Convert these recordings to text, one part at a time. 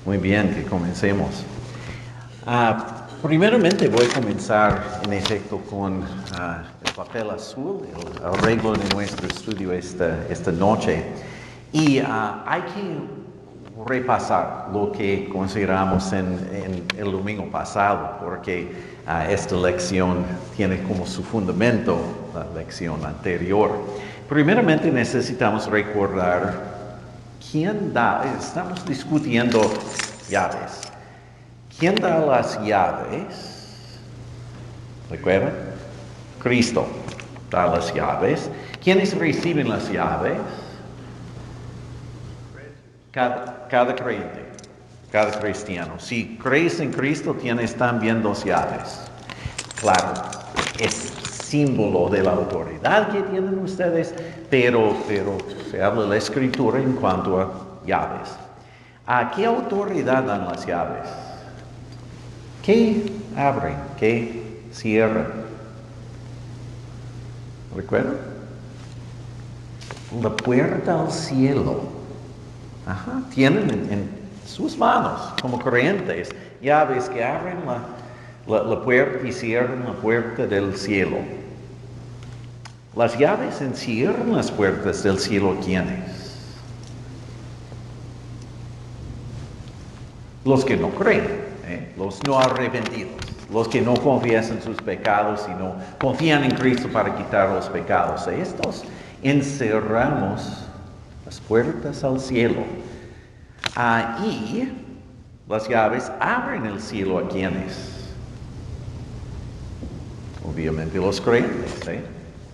Muy bien, que comencemos. Primeramente voy a comenzar en efecto con el papel azul, el arreglo de nuestro estudio esta noche. Y hay que repasar lo que consideramos en el domingo pasado, porque esta lección tiene como su fundamento la lección anterior. Primeramente necesitamos recordar quién da, estamos discutiendo llaves. ¿Quién da las llaves? ¿Recuerdan? Cristo da las llaves. ¿Quiénes reciben las llaves? Cada creyente, cada cristiano. Si crees en Cristo, tienes también dos llaves. Claro, es símbolo de la autoridad que tienen ustedes, pero se habla de la Escritura en cuanto a llaves. ¿A qué autoridad dan las llaves? ¿Qué abren? ¿Qué cierran? ¿Recuerdan? La puerta al cielo. Tienen en sus manos, como creyentes, llaves que abren la puerta y cierran la puerta del cielo. Las llaves encierran las puertas del cielo, ¿quiénes? Los que no creen, los no arrepentidos, los que no confiesan sus pecados y no confían en Cristo para quitar los pecados. Estos encerramos las puertas al cielo. Y las llaves abren el cielo a quienes. Obviamente los creyentes,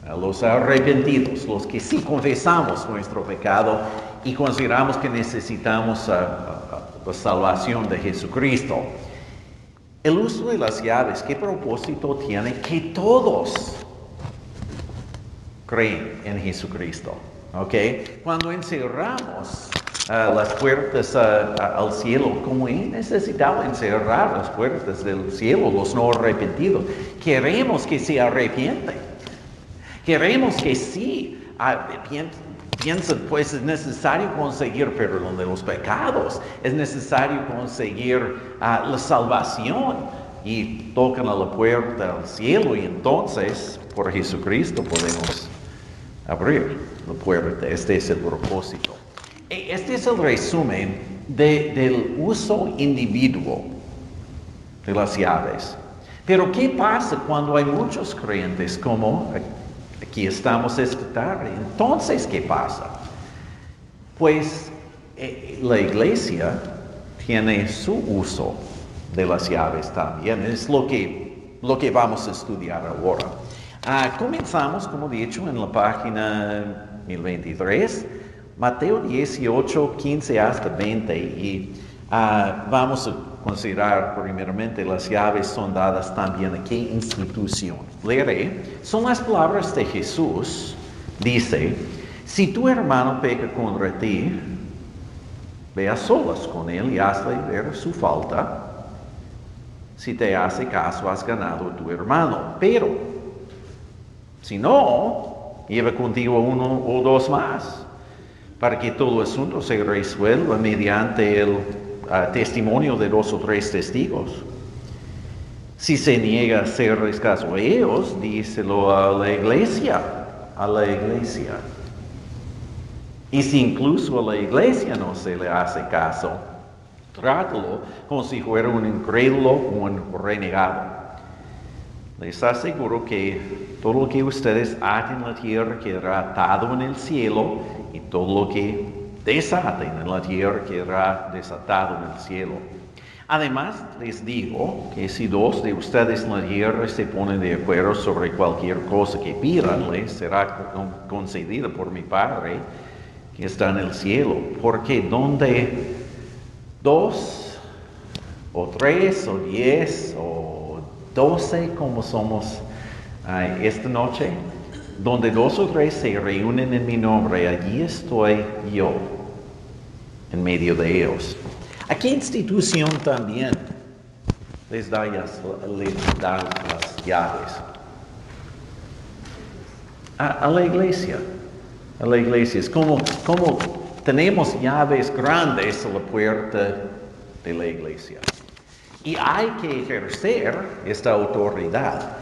a los arrepentidos, los que sí confesamos nuestro pecado y consideramos que necesitamos la salvación de Jesucristo. El uso de las llaves, ¿qué propósito tiene? Que todos creen en Jesucristo. Cuando encerramos las puertas al cielo, como Él necesitaba encerrar las puertas del cielo, los no arrepentidos, queremos que se arrepienten. Queremos que sí piensen, pues es necesario conseguir perdón de los pecados, es necesario conseguir la salvación y tocan a la puerta al cielo y entonces por Jesucristo podemos abrir la puerta. Este es el propósito. Este es el resumen del uso individuo de las llaves. Pero ¿qué pasa cuando hay muchos creyentes como aquí estamos esta tarde? Entonces, ¿qué pasa? Pues la iglesia tiene su uso de las llaves también. Es lo que vamos a estudiar ahora. Comenzamos, como dicho, en la página 1023. Mateo 18, 15 hasta 20 y vamos a considerar primeramente las llaves son dadas también a qué institución. Leeré, son las palabras de Jesús, dice, si tu hermano peca contra ti, ve a solas con él y hazle ver su falta. Si te hace caso, has ganado a tu hermano, pero si no, lleva contigo uno o dos más, para que todo asunto se resuelva mediante el testimonio de 2 o 3 testigos. Si se niega a hacerles caso a ellos, díselo a la iglesia. Y si incluso a la iglesia no se le hace caso, trátalo como si fuera un incrédulo o un renegado. Les aseguro que todo lo que ustedes aten en la tierra quedará atado en el cielo, y todo lo que desaten en la tierra quedará desatado en el cielo. Además, les digo que si 2 de ustedes en la tierra se ponen de acuerdo sobre cualquier cosa que pidan, les será concedida por mi Padre que está en el cielo. Porque donde 2 o 3 o 10 o 12 como somos esta noche, donde 2 o 3 se reúnen en mi nombre, allí estoy yo, en medio de ellos. ¿A qué institución también les da las llaves? A la iglesia. A la iglesia. Es como tenemos llaves grandes a la puerta de la iglesia. Y hay que ejercer esta autoridad.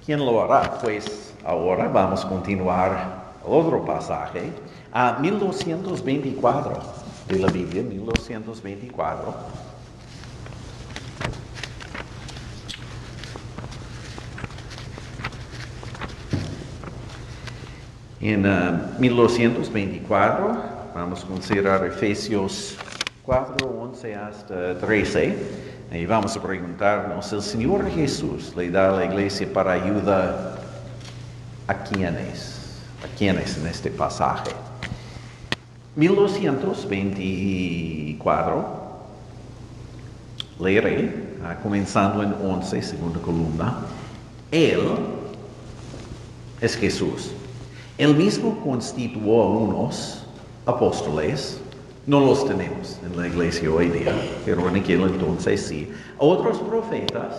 ¿Quién lo hará? Pues ahora vamos a continuar otro pasaje, a 1224 de la Biblia, 1224. En 1224 vamos a considerar Efesios 4, 11 hasta 13. Y vamos a preguntarnos, ¿el Señor Jesús le da a la iglesia para ayuda a quiénes? ¿A quiénes en este pasaje? 1224, leeré, comenzando en 11, segunda columna. Él es Jesús. Él mismo constituyó a unos apóstoles, no los tenemos en la iglesia hoy día, pero en aquel entonces sí. A otros profetas,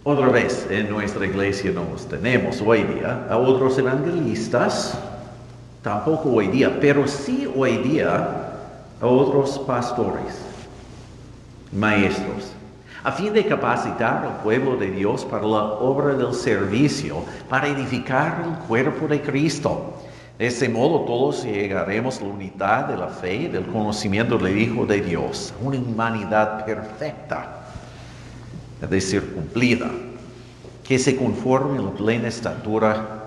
otra vez en nuestra iglesia no los tenemos hoy día. A otros evangelistas, tampoco hoy día, pero sí hoy día a otros pastores, maestros, a fin de capacitar al pueblo de Dios para la obra del servicio, para edificar el cuerpo de Cristo. De ese modo todos llegaremos a la unidad de la fe y del conocimiento del Hijo de Dios, una humanidad perfecta, es decir, cumplida, que se conforme a la plena estatura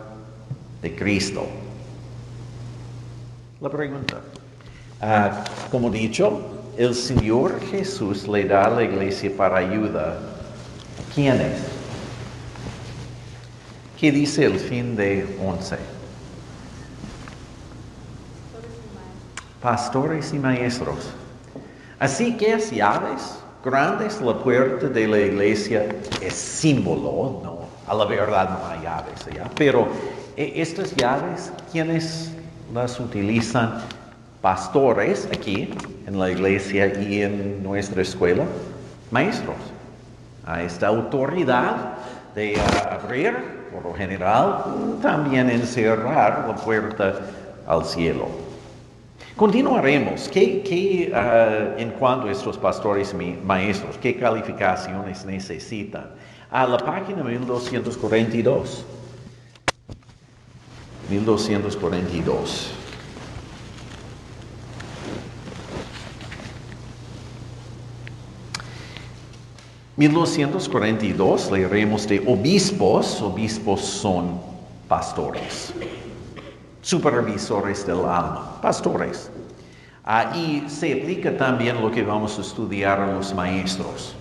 de Cristo. La pregunta, como dicho, el Señor Jesús le da a la iglesia para ayuda. ¿Quiénes? ¿Qué dice el fin de 11? Pastores y maestros. Así que es llaves grandes, la puerta de la iglesia es símbolo, no, a la verdad no hay llaves allá, pero estas llaves, ¿quiénes las utilizan? Pastores aquí en la iglesia y en nuestra escuela, maestros. A esta autoridad de abrir, por lo general, también encerrar la puerta al cielo. Continuaremos. En cuanto a estos pastores y maestros, ¿qué calificaciones necesitan? A la página 1242. 1242. En 1242 leeremos de obispos. Obispos son pastores, supervisores del alma, pastores. Y se aplica también lo que vamos a estudiar a los maestros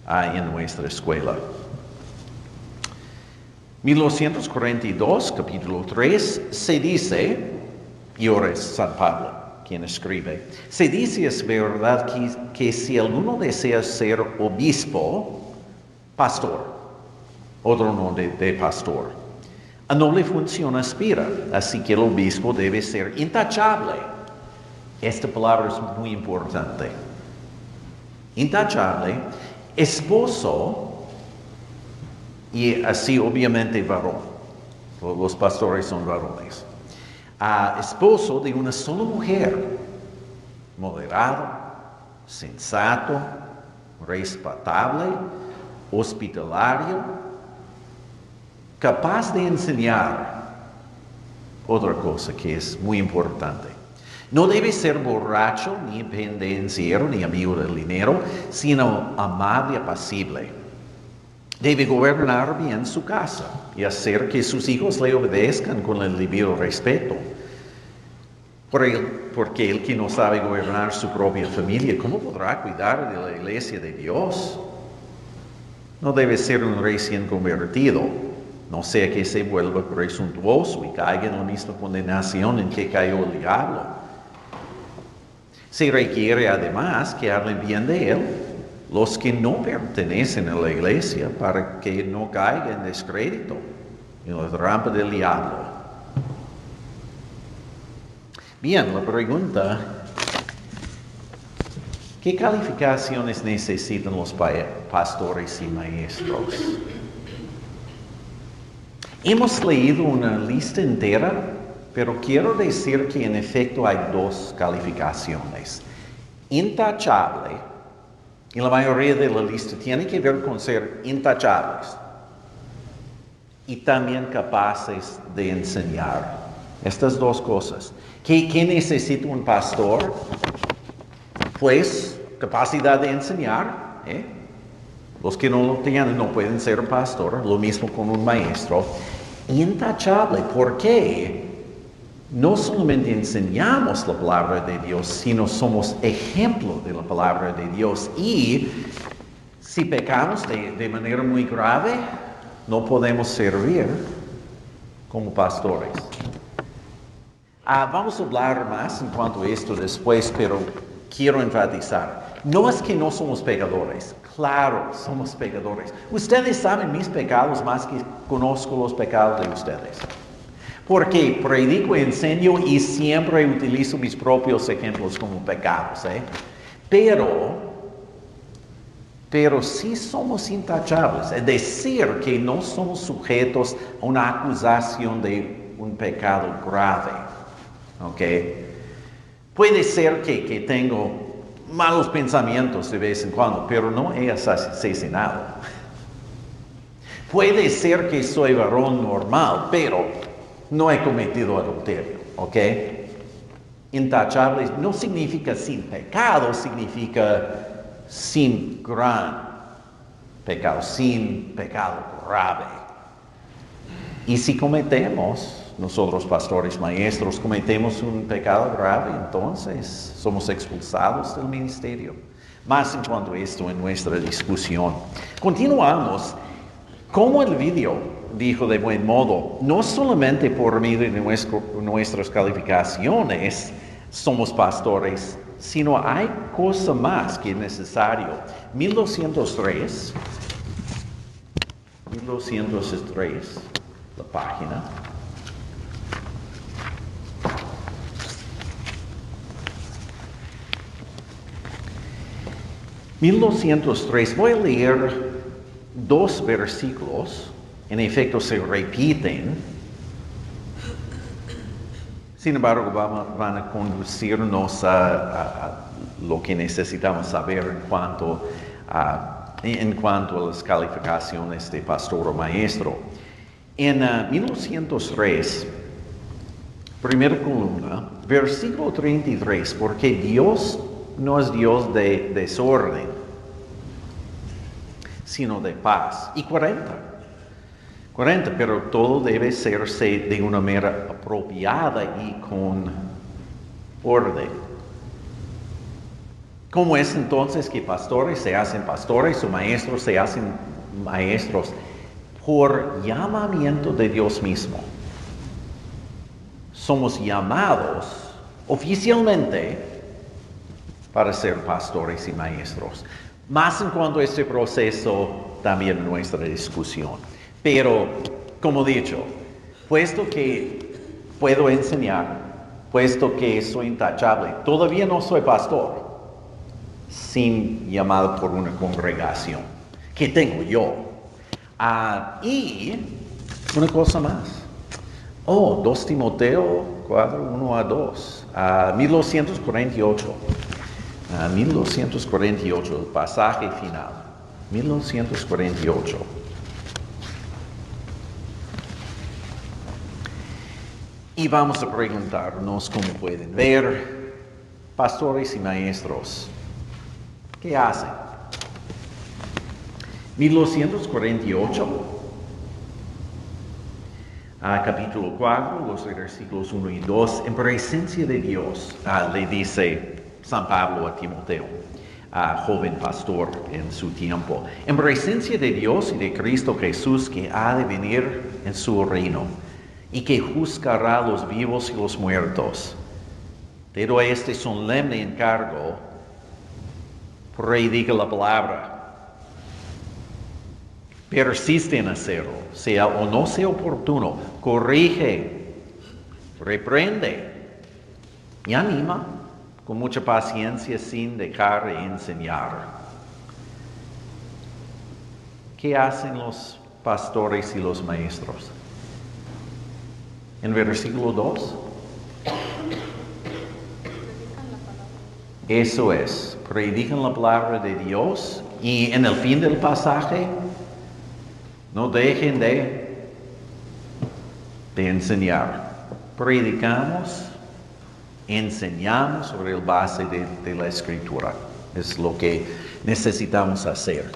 en nuestra escuela. 1242, capítulo 3, se dice, y ahora es San Pablo quien escribe, se dice, es verdad, que si alguno desea ser obispo, pastor, otro nombre de pastor, a noble función aspira, así que el obispo debe ser intachable. Esta palabra es muy importante. Intachable, esposo, y así obviamente varón. Todos los pastores son varones. Esposo de una sola mujer, moderado, sensato, respetable, hospitalario, capaz de enseñar. Otra cosa que es muy importante. No debe ser borracho, ni pendenciero, ni amigo del dinero, sino amable y apacible. Debe gobernar bien su casa y hacer que sus hijos le obedezcan con el debido respeto. Porque el que no sabe gobernar su propia familia, ¿cómo podrá cuidar de la iglesia de Dios? No debe ser un recién convertido, no sea que se vuelva presuntuoso y caiga en la misma condenación en que cayó el diablo. Se requiere además que hablen bien de él los que no pertenecen a la iglesia para que no caiga en descrédito en la trampa del diablo. Bien, la pregunta, ¿qué calificaciones necesitan los pastores y maestros? Hemos leído una lista entera, pero quiero decir que en efecto hay dos calificaciones. intachable, y la mayoría de la lista tiene que ver con ser intachables y también capaces de enseñar. Estas dos cosas. ¿Qué necesita un pastor? Pues capacidad de enseñar. Los que no lo tienen no pueden ser pastor. Lo mismo con un maestro. Intachable. ¿Por qué? No solamente enseñamos la palabra de Dios, sino somos ejemplo de la palabra de Dios. Y si pecamos de manera muy grave, no podemos servir como pastores. Vamos a hablar más en cuanto a esto después, pero quiero enfatizar. No es que no somos pecadores. Claro, somos pecadores. Ustedes saben mis pecados más que conozco los pecados de ustedes. Porque predico y enseño y siempre utilizo mis propios ejemplos como pecados. Pero sí somos intachables. Es decir, que no somos sujetos a una acusación de un pecado grave. ¿Ok? Puede ser que tengo malos pensamientos de vez en cuando, pero no he asesinado. Puede ser que soy varón normal, pero no he cometido adulterio, ¿ok? Intachable no significa sin pecado, significa sin gran pecado, sin pecado grave. Y si cometemos, nosotros pastores, maestros, cometemos un pecado grave, entonces somos expulsados del ministerio. Más en cuanto a esto en nuestra discusión. Continuamos. Como el video dijo de buen modo, no solamente por medio de nuestras calificaciones somos pastores, sino hay cosa más que es necesario. 1203, la página. Voy a leer 2 versículos, en efecto se repiten, sin embargo van a conducirnos a lo que necesitamos saber en cuanto a las calificaciones de pastor o maestro. En 1203, primera columna, versículo 33, porque Dios no es Dios de desorden, sino de paz. Y 40, pero todo debe hacerse de una manera apropiada y con orden. ¿Cómo es entonces que pastores se hacen pastores o maestros se hacen maestros? Por llamamiento de Dios mismo. Somos llamados oficialmente para ser pastores y maestros. Más en cuanto a este proceso, también nuestra discusión. Pero, como he dicho, puesto que puedo enseñar, puesto que soy intachable, todavía no soy pastor, sin llamado por una congregación. ¿Qué tengo yo? Y una cosa más. 2 Timoteo 4, 1 a 2. 1248. 1248, el pasaje final. 1248. Y vamos a preguntarnos, como pueden ver, pastores y maestros, ¿qué hacen? 1248, capítulo 4, los versículos 1 y 2, en presencia de Dios, le dice San Pablo a Timoteo, joven pastor en su tiempo, en presencia de Dios y de Cristo Jesús que ha de venir en su reino y que juzgará a los vivos y los muertos. Te doy este solemne encargo: predica la palabra. Persiste en hacerlo, sea o no sea oportuno, corrige, reprende y anima con mucha paciencia sin dejar de enseñar. ¿Qué hacen los pastores y los maestros? En versículo 2. Eso es, predican la palabra de Dios y en el fin del pasaje, no dejen de enseñar. Predicamos, enseñamos sobre el base de la Escritura. Es lo que necesitamos hacer.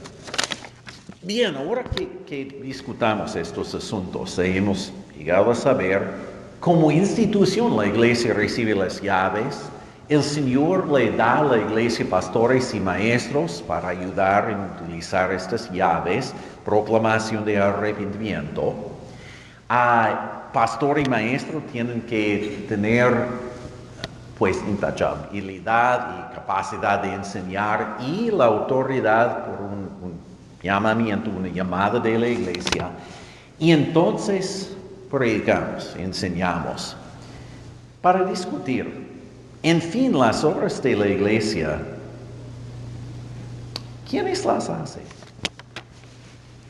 Bien, ahora que discutamos estos asuntos, hemos llegado a saber cómo institución la iglesia recibe las llaves. El Señor le da a la iglesia pastores y maestros para ayudar en utilizar estas llaves, proclamación de arrepentimiento. Pastor y maestro tienen que tener pues intachabilidad y capacidad de enseñar y la autoridad por un llamamiento, una llamada de la iglesia. Y entonces predicamos, enseñamos para discutir. En fin, las obras de la iglesia, ¿quiénes las hacen?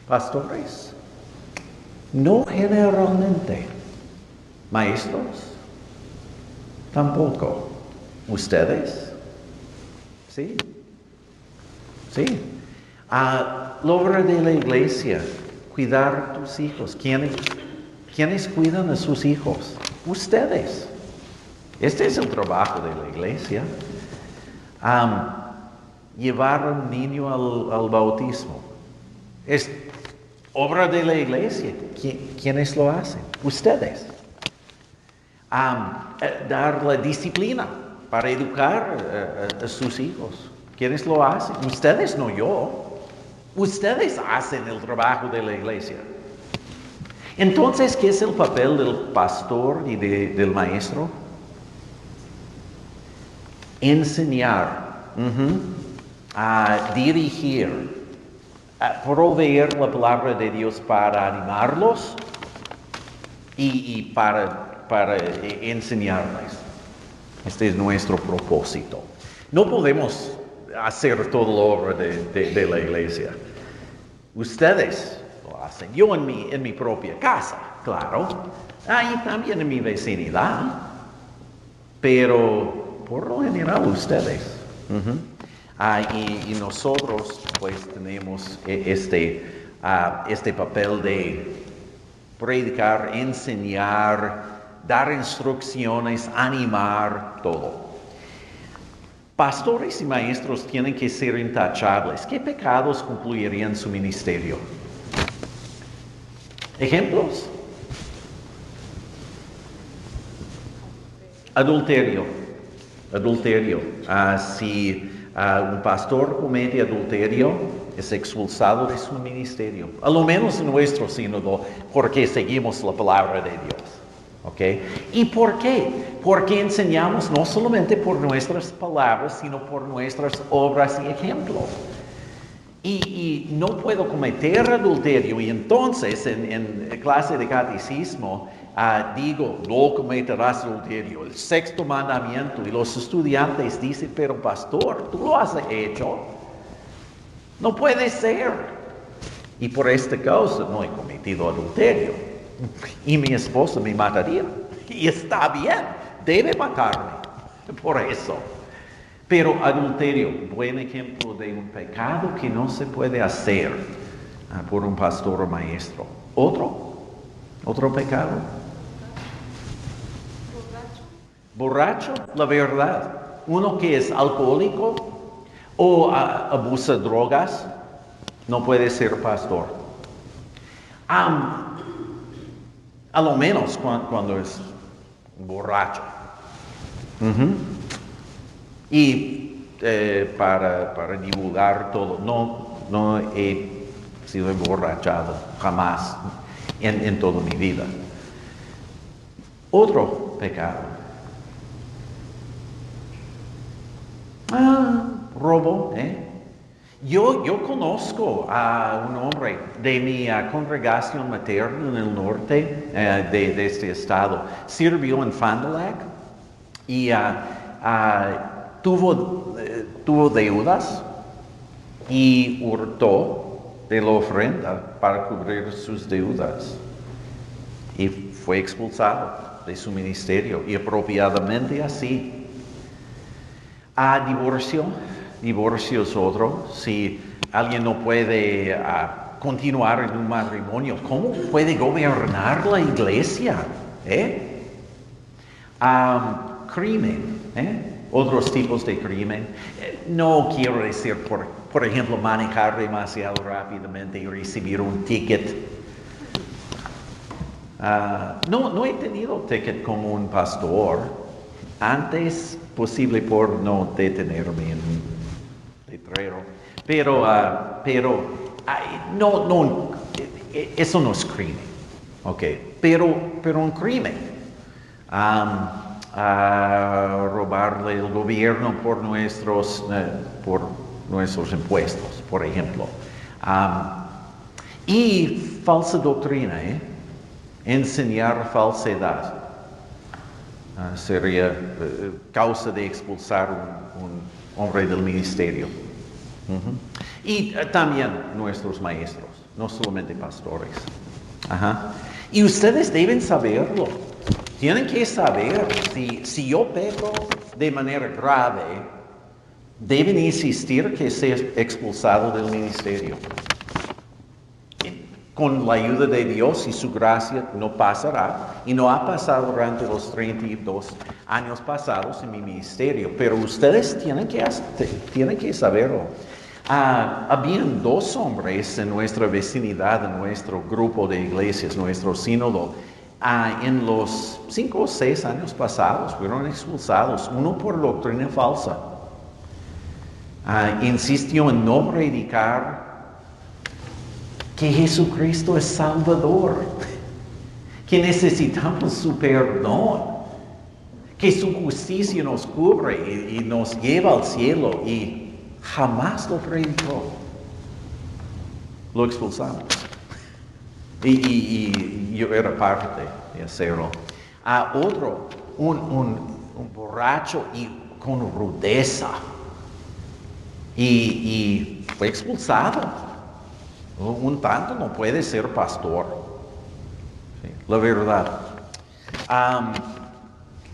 ¿Pastores? No generalmente. ¿Maestros? Tampoco. ¿Ustedes? Sí. Sí. La obra de la iglesia, cuidar a tus hijos. ¿Quiénes cuidan a sus hijos? Ustedes. Este es el trabajo de la iglesia. Llevar a un niño al bautismo. Es obra de la iglesia. ¿Quiénes lo hacen? Ustedes. Dar la disciplina para educar a sus hijos. ¿Quiénes lo hacen? Ustedes, no yo. Ustedes hacen el trabajo de la iglesia. Entonces, ¿qué es el papel del pastor y del maestro? Enseñar, dirigir, proveer la palabra de Dios para animarlos y para enseñarles. Este es nuestro propósito. No podemos hacer toda la obra de la iglesia. Ustedes lo hacen. Yo en mi propia casa, claro. Y también en mi vecinidad. Pero por lo general ustedes. Y nosotros pues tenemos este papel de predicar, enseñar, dar instrucciones, animar, todo. Pastores y maestros tienen que ser intachables. ¿Qué pecados concluirían su ministerio? ¿Ejemplos? Adulterio. Si un pastor comete adulterio, es expulsado de su ministerio. A lo menos en nuestro sínodo, porque seguimos la palabra de Dios. ¿Ok? ¿Y por qué? Porque enseñamos no solamente por nuestras palabras, sino por nuestras obras y ejemplos. Y no puedo cometer adulterio. Y entonces en clase de catecismo digo, no cometerás adulterio, el sexto mandamiento. Y los estudiantes dicen, pero pastor, tú lo has hecho. No puede ser. Y por esta causa no he cometido adulterio. Y mi esposa me mataría. Y está bien, debe matarme por eso. Pero adulterio, buen ejemplo de un pecado que no se puede hacer por un pastor o maestro. ¿Otro pecado? Borracho, la verdad. Uno que es alcohólico o abusa de drogas, no puede ser pastor. A lo menos cuando es borracho. Y para divulgar todo, no he sido emborrachado jamás en toda mi vida. Otro pecado. Robo. Yo conozco a un hombre de mi congregación materna en el norte de este estado. Sirvió en Fond du Lac y tuvo deudas y hurtó de la ofrenda para cubrir sus deudas. Y fue expulsado de su ministerio, y apropiadamente así. Divorcio. Divorcio es otro. Si alguien no puede continuar en un matrimonio, ¿cómo puede gobernar la iglesia? Crimen. Otros tipos de crimen. No quiero decir, por ejemplo, manejar demasiado rápidamente y recibir un ticket. No he tenido ticket como un pastor. Antes, posible por no detenerme en un letrero. Pero eso no es crimen. Ok. Pero un crimen. Robarle el gobierno por nuestros impuestos, por ejemplo. Y falsa doctrina, enseñar falsedad. Sería causa de expulsar un hombre del ministerio. Y también nuestros maestros, no solamente pastores. Y ustedes deben saberlo. Tienen que saber, si yo peco de manera grave, deben insistir que sea expulsado del ministerio. Con la ayuda de Dios y su gracia no pasará, y no ha pasado durante los 32 años pasados en mi ministerio, pero ustedes tienen que saberlo. Habían 2 hombres en nuestra vecindad, en nuestro grupo de iglesias, nuestro sínodo, en los 5 o 6 años pasados fueron expulsados, uno por doctrina falsa. Insistió en no predicar que Jesucristo es Salvador, que necesitamos su perdón, que su justicia nos cubre y nos lleva al cielo, y jamás lo predicó. Lo expulsamos. Y yo era parte de hacerlo. Otro, un borracho y con rudeza. Y fue expulsado. Un tanto no puede ser pastor. Sí, la verdad.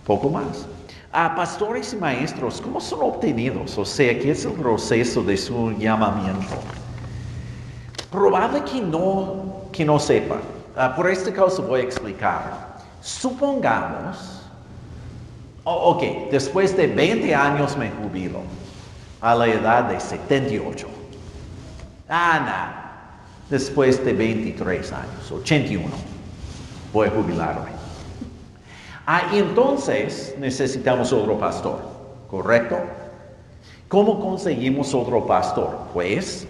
Poco más. Pastores y maestros, ¿cómo son obtenidos? O sea, ¿qué es el proceso de su llamamiento? Probable que no sepan. Por este caso voy a explicar. Supongamos, después de 20 años me jubilo, a la edad de 78. Después de 23 años, 81, voy a jubilarme. Y entonces necesitamos otro pastor, ¿correcto? ¿Cómo conseguimos otro pastor? Pues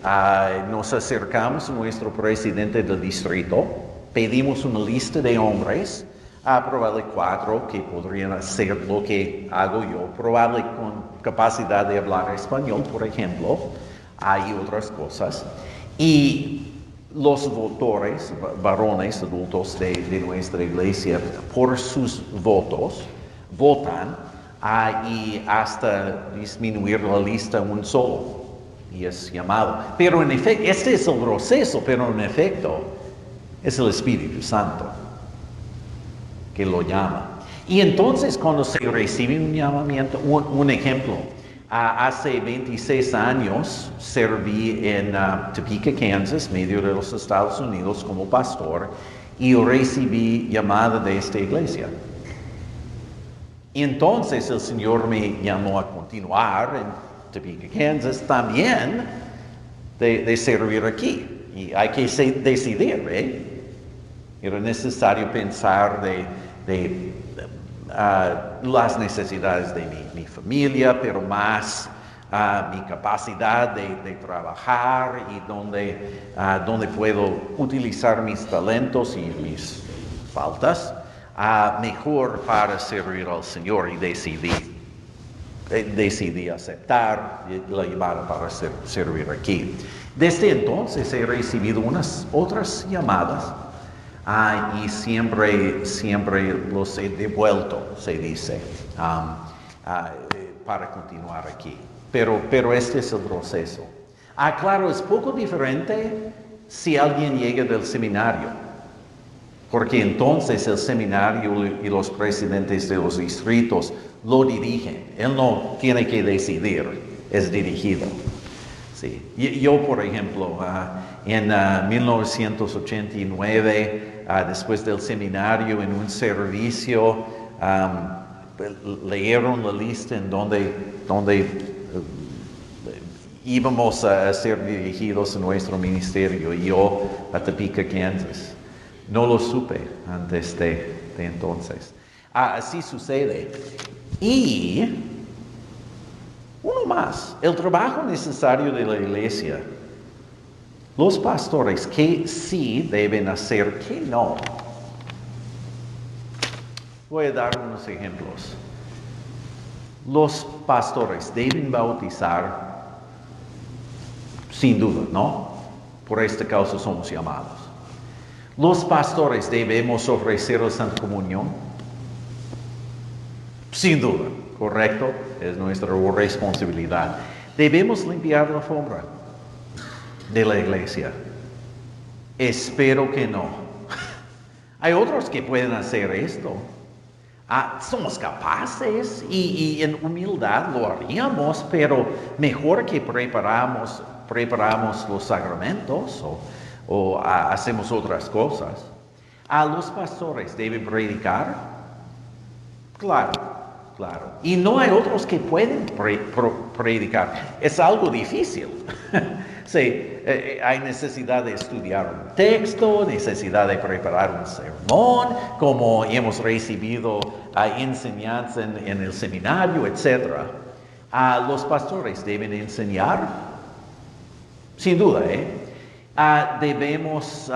nos acercamos a nuestro presidente del distrito, pedimos una lista de hombres, probable 4 que podrían hacer lo que hago yo, probable con capacidad de hablar español, por ejemplo, y otras cosas. Y los votores, varones adultos de nuestra iglesia, por sus votos, votan y hasta disminuir la lista un solo, y es llamado. Pero en efecto, este es el proceso, pero en efecto es el Espíritu Santo que lo llama. Y entonces cuando se recibe un llamamiento, un ejemplo, hace 26 años serví en Topeka, Kansas, medio de los Estados Unidos, como pastor, y recibí llamada de esta iglesia. Y entonces el Señor me llamó a continuar en Topeka, Kansas, también de servir aquí. Y hay que decidir, Era necesario pensar de las necesidades de mi familia, pero más mi capacidad de trabajar y donde puedo utilizar mis talentos y mis faltas mejor para servir al Señor, y decidí aceptar la llamada para servir aquí. Desde entonces he recibido unas otras llamadas y siempre los he devuelto, se dice, para continuar aquí. Pero este es el proceso. Claro, es poco diferente si alguien llega del seminario. porque entonces el seminario y los presidentes de los distritos lo dirigen. Él no tiene que decidir, es dirigido. Sí. Yo, por ejemplo, en 1989, después del seminario, en un servicio, leyeron la lista en donde íbamos a ser dirigidos en nuestro ministerio, y yo a Topeka, Kansas. No lo supe antes de entonces. Así sucede. Y uno más, el trabajo necesario de la iglesia. Los pastores, ¿qué sí deben hacer, qué no? Voy a dar unos ejemplos. Los pastores deben bautizar, sin duda, ¿no? Por esta causa somos llamados. Los pastores debemos ofrecer la Santa Comunión, sin duda, correcto, es nuestra responsabilidad. Debemos limpiar la alfombra de la iglesia. Espero que no. Hay otros que pueden hacer esto. Somos capaces y en humildad lo haríamos, pero mejor que preparamos los sacramentos o hacemos otras cosas. Los pastores deben predicar. Claro. Y no hay otros que pueden predicar. Es algo difícil. Sí, hay necesidad de estudiar un texto, necesidad de preparar un sermón, como hemos recibido enseñanza en el seminario, etc. Los pastores deben enseñar, sin duda, debemos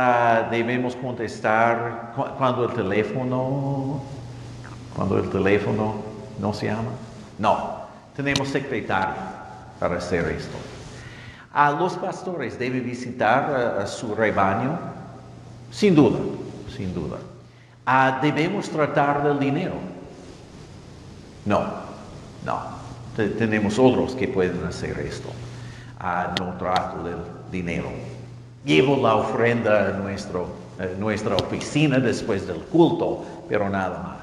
contestar cuando el teléfono no se llama. No, tenemos secretario para hacer esto. Los pastores deben visitar a su rebaño, sin duda. Debemos tratar del dinero. No. Tenemos otros que pueden hacer esto. No trato del dinero. Llevo la ofrenda a nuestra oficina después del culto, pero nada más.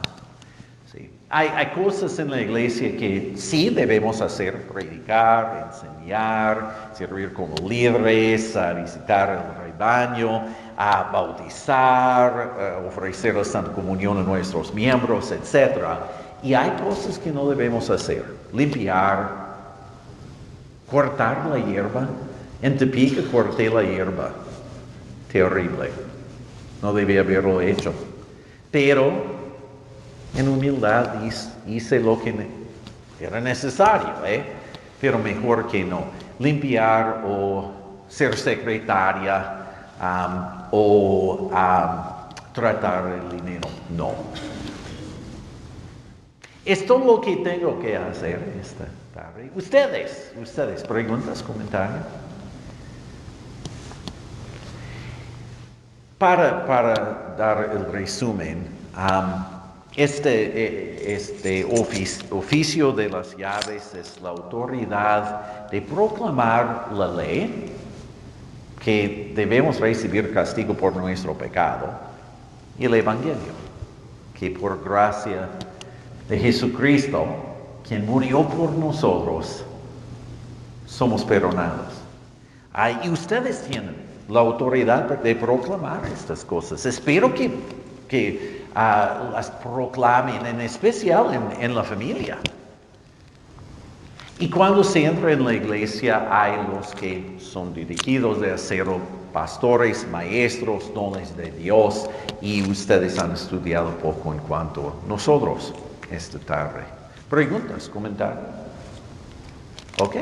Sí. Hay cosas en la iglesia que sí debemos hacer: predicar, enseñar, servir como líderes, visitar el rebaño, bautizar, ofrecer la Santa Comunión a nuestros miembros, etc. Y hay cosas que no debemos hacer: limpiar, cortar la hierba. En Topeka corté la hierba. Terrible. No debía haberlo hecho. Pero en humildad hice lo que era necesario, pero mejor que no. Limpiar o ser secretaria o tratar el dinero, no. Es todo lo que tengo que hacer esta tarde. Ustedes, preguntas, comentarios. Para dar el resumen, este oficio de las llaves es la autoridad de proclamar la ley, que debemos recibir castigo por nuestro pecado, y el Evangelio, que por gracia de Jesucristo, quien murió por nosotros, somos perdonados. Y ustedes tienen la autoridad de proclamar estas cosas. Espero que las proclamen, en especial en la familia. Y cuando se entra en la iglesia, hay los que son dirigidos de hacerlo: pastores, maestros, dones de Dios, y ustedes han estudiado poco en cuanto a nosotros esta tarde. ¿Preguntas, comentarios? Ok.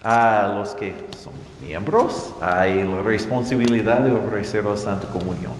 Los que son miembros, hay la responsabilidad de ofrecer la Santa Comunión.